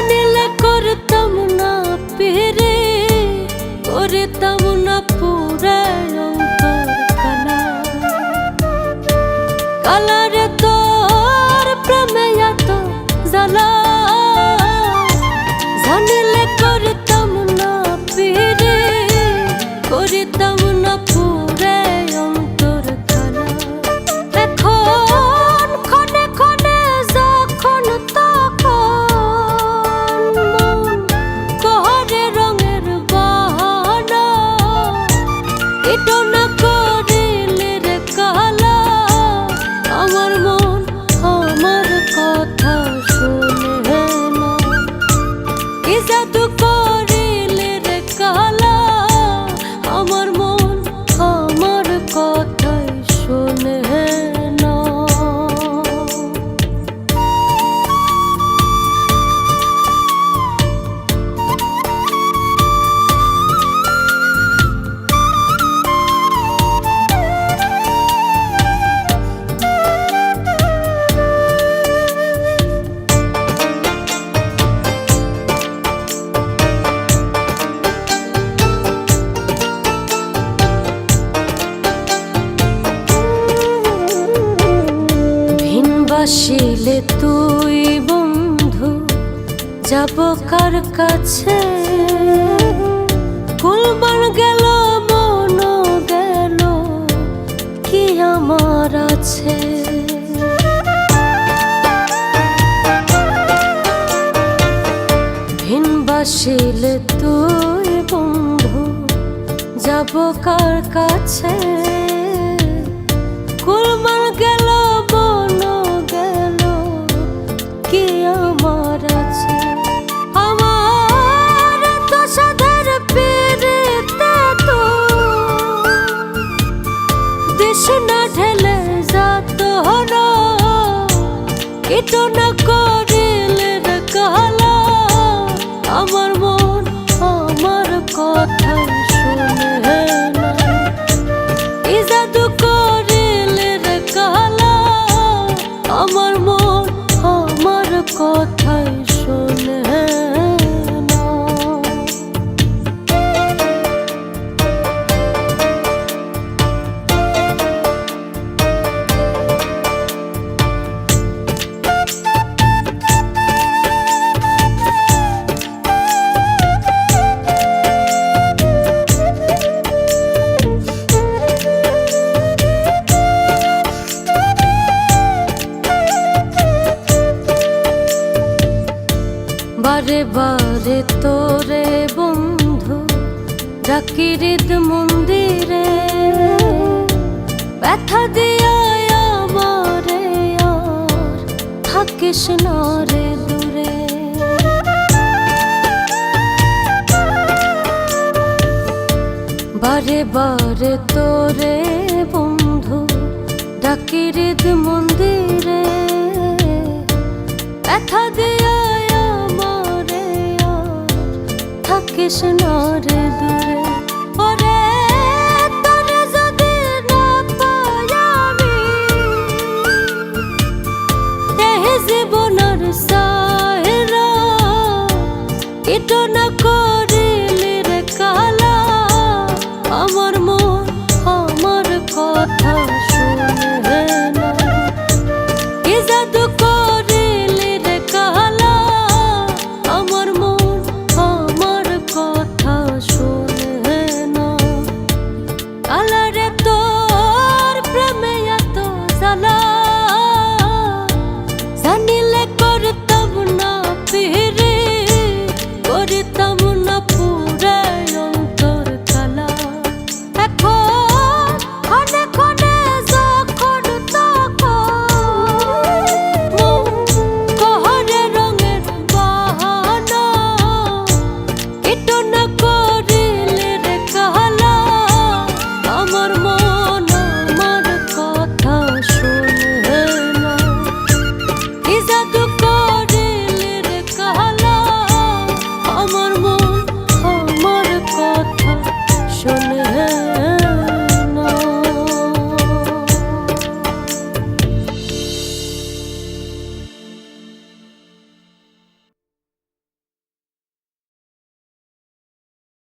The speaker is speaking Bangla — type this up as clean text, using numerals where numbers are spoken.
জানিলে করতাম না পিরে, করতাম না পুরায় অন্তর কালা। কালারে তোর প্রেমে এত জ্বালা, জানিলে করতাম না পিরে, করতাম না পুরায় অন্তর কালা। এখন ক্ষণে ক্ষণে যখন তখন মন করে রঙের বাহানা, এটো না করিলে রে কালা। আমার মন আমার কথা শোনে না, কি জাদু করিলে রে কালা। আমার মন আমার কথাই শোনে না। বাসিলে তুই বন্ধু যাব কার কাছে, কুলবার গেল মন গেল কি আমার আছে। ভিন বাসিলে তুই বন্ধু যাব কার কাছে, কুলবার গেল মন গেল কি আমার আছে। আমার তো সাধার পিরিতে তো দেশ না ঢেলে যাত হলো, এটো না করিলে রে কালা। আমার মন আমার কথা শোনে না, কি জাদু করিলে রে কালা। আমার মন আমার কথাই শোনে না। বারে বারে তোরে বন্ধু ডাকি হৃদ মন্দিরে, ব্যথা দিয়া আমারে আর থাকিস না রে দূরে। বারে বারে তোরে বন্ধু ডাকি হৃদ মন্দিরে, ব্যথা দিয়া থাকিস না রে দূরে। ওরে তোরে যদি না পাই আমি, এই জীবনের সায়রা এটো না করিলে রে কালা। আমার মন আমার কথা শোনে না, কি জাদু করিলে রে কালা। আমার মন আমার কথা শোনে না, কালারে তোর প্রেমে এত জ্বালা। জানিলে করতাম না পিরে, করতাম না পুরায়